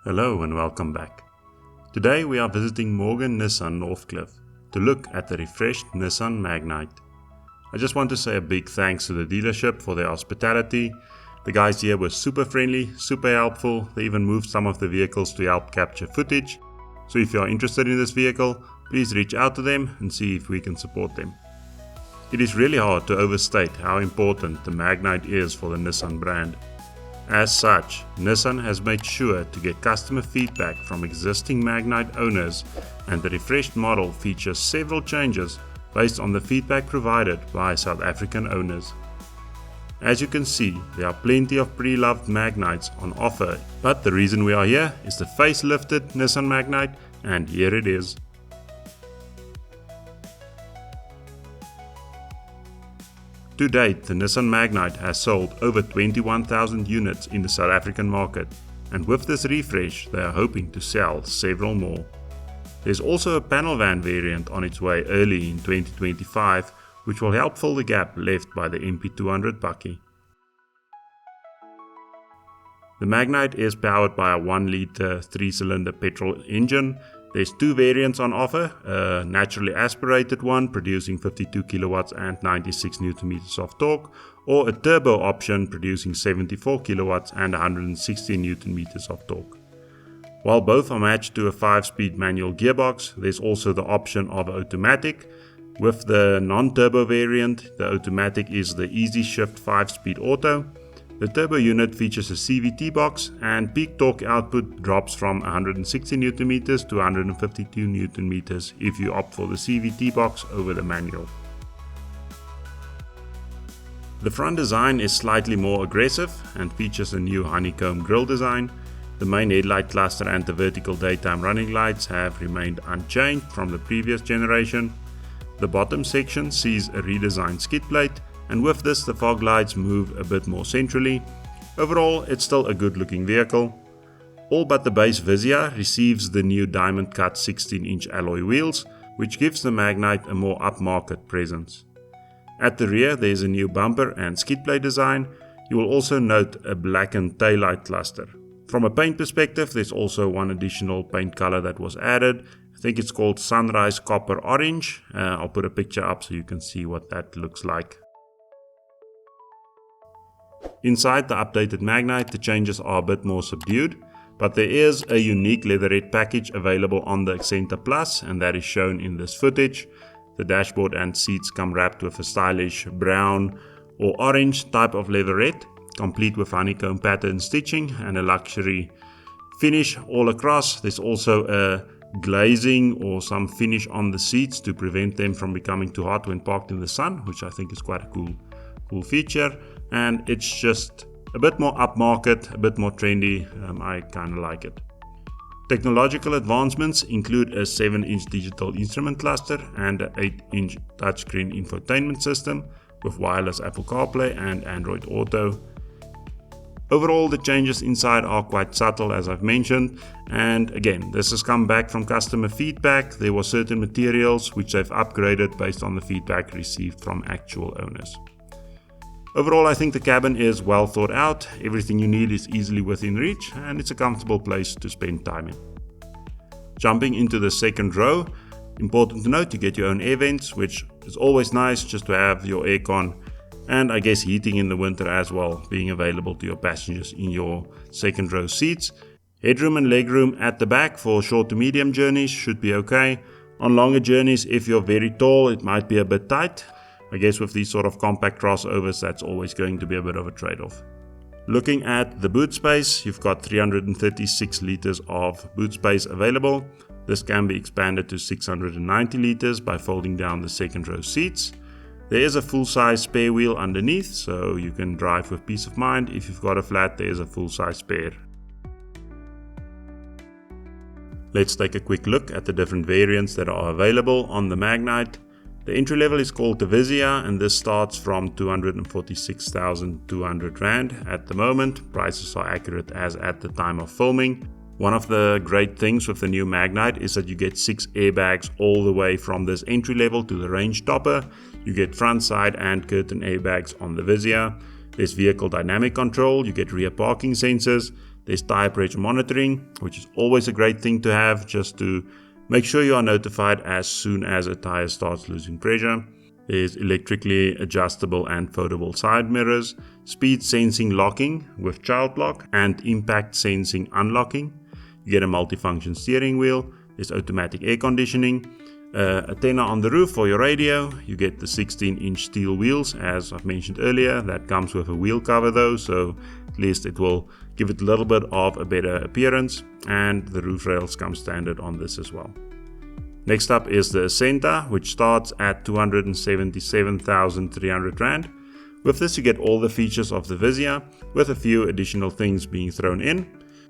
Hello and welcome back. Today we are visiting Morgan Nissan Northcliff to look at the refreshed Nissan Magnite. I just want to say a big thanks to the dealership for their hospitality. The guys here were super friendly, super helpful. They even moved some of the vehicles to help capture footage. So if you are interested in this vehicle, please reach out to them and see if we can support them. It is really hard to overstate how important the Magnite is for the Nissan brand. As such, Nissan has made sure to get customer feedback from existing Magnite owners, and the refreshed model features several changes based on the feedback provided by South African owners. As you can see, there are plenty of pre-loved Magnites on offer, but the reason we are here is the facelifted Nissan Magnite, and here it is. To date, the Nissan Magnite has sold over 21,000 units in the South African market, and with this refresh they are hoping to sell several more. There's also a panel van variant on its way early in 2025, which will help fill the gap left by the MP200 bakkie. The Magnite is powered by a 1-litre 3-cylinder petrol engine. There's two variants on offer, a naturally aspirated one producing 52 kilowatts and 96 Nm of torque, or a turbo option producing 74 kilowatts and 160 Nm of torque. While both are matched to a 5-speed manual gearbox, there's also the option of automatic. With the non-turbo variant, the automatic is the Easy Shift 5-speed auto. The turbo unit features a CVT box, and peak torque output drops from 160 Nm to 152 Nm if you opt for the CVT box over the manual. The front design is slightly more aggressive and features a new honeycomb grille design. The main headlight cluster and the vertical daytime running lights have remained unchanged from the previous generation. The bottom section sees a redesigned skid plate, and with this the fog lights move a bit more centrally. Overall, it's still a good looking vehicle. All but the base Vizia receives the new diamond cut 16-inch alloy wheels, which gives the Magnite a more upmarket presence. At the rear there's a new bumper and skid plate design. You will also note a blackened taillight cluster. From a paint perspective, there's also one additional paint color that was added. I think it's called Sunrise Copper Orange. I'll put a picture up so you can see what that looks like. Inside the updated Magnite, the changes are a bit more subdued, but there is a unique leatherette package available on the Accenta Plus, and that is shown in this footage. The dashboard and seats come wrapped with a stylish brown or orange type of leatherette, complete with honeycomb pattern stitching and a luxury finish all across. There's also a glazing or some finish on the seats to prevent them from becoming too hot when parked in the sun, which I think is quite a cool feature. And it's just a bit more upmarket, a bit more trendy. I kind of like it. Technological advancements include a 7-inch digital instrument cluster and an 8-inch touchscreen infotainment system with wireless Apple CarPlay and Android Auto. Overall, the changes inside are quite subtle, as I've mentioned, and again, this has come back from customer feedback. There were certain materials which they've upgraded based on the feedback received from actual owners. Overall, I think the cabin is well thought out, everything you need is easily within reach, and it's a comfortable place to spend time in. Jumping into the second row, important to note you get your own air vents, which is always nice just to have your aircon, and I guess heating in the winter as well, being available to your passengers in your second row seats. Headroom and legroom at the back for short to medium journeys should be okay. On longer journeys, if you're very tall, it might be a bit tight. I guess with these sort of compact crossovers, that's always going to be a bit of a trade-off. Looking at the boot space, you've got 336 litres of boot space available. This can be expanded to 690 litres by folding down the second row seats. There is a full-size spare wheel underneath, so you can drive with peace of mind. If you've got a flat, there is a full-size spare. Let's take a quick look at the different variants that are available on the Magnite. The entry level is called the Vizia, and this starts from 246,200 Rand at the moment. Prices are accurate as at the time of filming. One of the great things with the new Magnite is that you get 6 airbags all the way from this entry level to the range topper. You get front, side and curtain airbags on the Vizia. There's vehicle dynamic control, you get rear parking sensors. There's tire pressure monitoring, which is always a great thing to have, just to make sure you are notified as soon as a tire starts losing pressure. There's electrically adjustable and foldable side mirrors, speed sensing locking with child lock, and impact sensing unlocking. You get a multifunction steering wheel. There's automatic air conditioning, antenna on the roof for your radio. You get the 16-inch steel wheels, as I've mentioned earlier. That comes with a wheel cover though, so at least it will give it a little bit of a better appearance. And the roof rails come standard on this as well. Next up is the Ascenta, which starts at 277,300 Rand. With this you get all the features of the Vizia, with a few additional things being thrown in.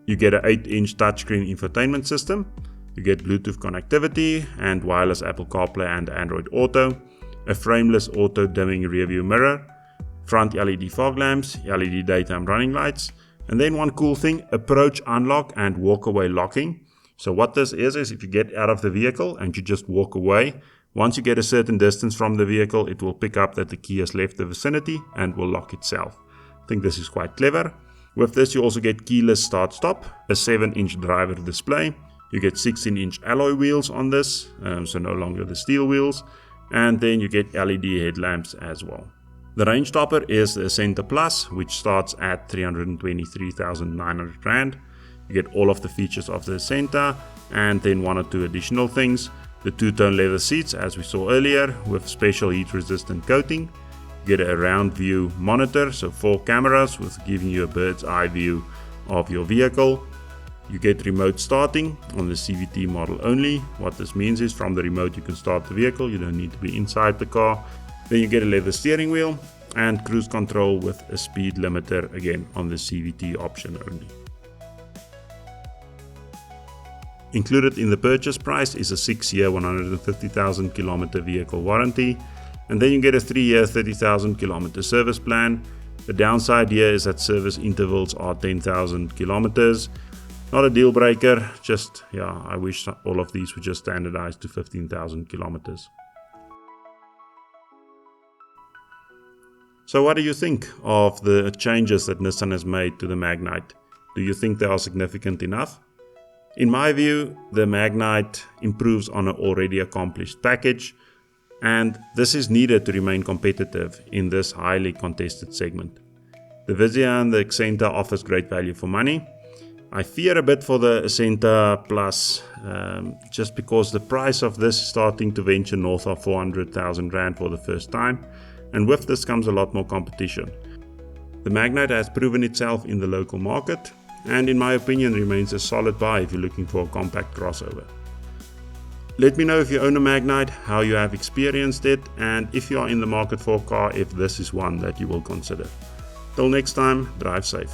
You get an 8-inch touchscreen infotainment system. You get Bluetooth connectivity and wireless Apple CarPlay and Android Auto, a frameless auto dimming rearview mirror, front LED fog lamps, LED daytime running lights, and then one cool thing, approach unlock and walk away locking. So what this is if you get out of the vehicle and you just walk away, once you get a certain distance from the vehicle, it will pick up that the key has left the vicinity and will lock itself. I think this is quite clever. With this you also get keyless start stop, a 7-inch driver display. You get 16-inch alloy wheels on this, so no longer the steel wheels, and then you get LED headlamps as well. The range topper is the Ascenta Plus, which starts at 323,900 Rand. You get all of the features of the Ascenta, and then one or two additional things. The two-tone leather seats, as we saw earlier, with special heat-resistant coating. You get a round view monitor, so 4 cameras with giving you a bird's eye view of your vehicle. You get remote starting on the CVT model only. What this means is from the remote you can start the vehicle, you don't need to be inside the car. Then you get a leather steering wheel and cruise control with a speed limiter, again on the CVT option only. Included in the purchase price is a 6-year 150,000 kilometer vehicle warranty, and then you get a 3-year 30,000 kilometer service plan. The downside here is that service intervals are 10,000 kilometers. Not a deal breaker, just I wish all of these were just standardized to 15,000 kilometers. So what do you think of the changes that Nissan has made to the Magnite? Do you think they are significant enough? In my view, the Magnite improves on an already accomplished package, and this is needed to remain competitive in this highly contested segment. The Vizia and the Ascenta offers great value for money. I fear a bit for the Ascenta Plus, just because the price of this is starting to venture north of 400,000 Rand for the first time, and with this comes a lot more competition. The Magnite has proven itself in the local market, and in my opinion remains a solid buy if you're looking for a compact crossover. Let me know if you own a Magnite, how you have experienced it, and if you are in the market for a car, if this is one that you will consider. Till next time, drive safe.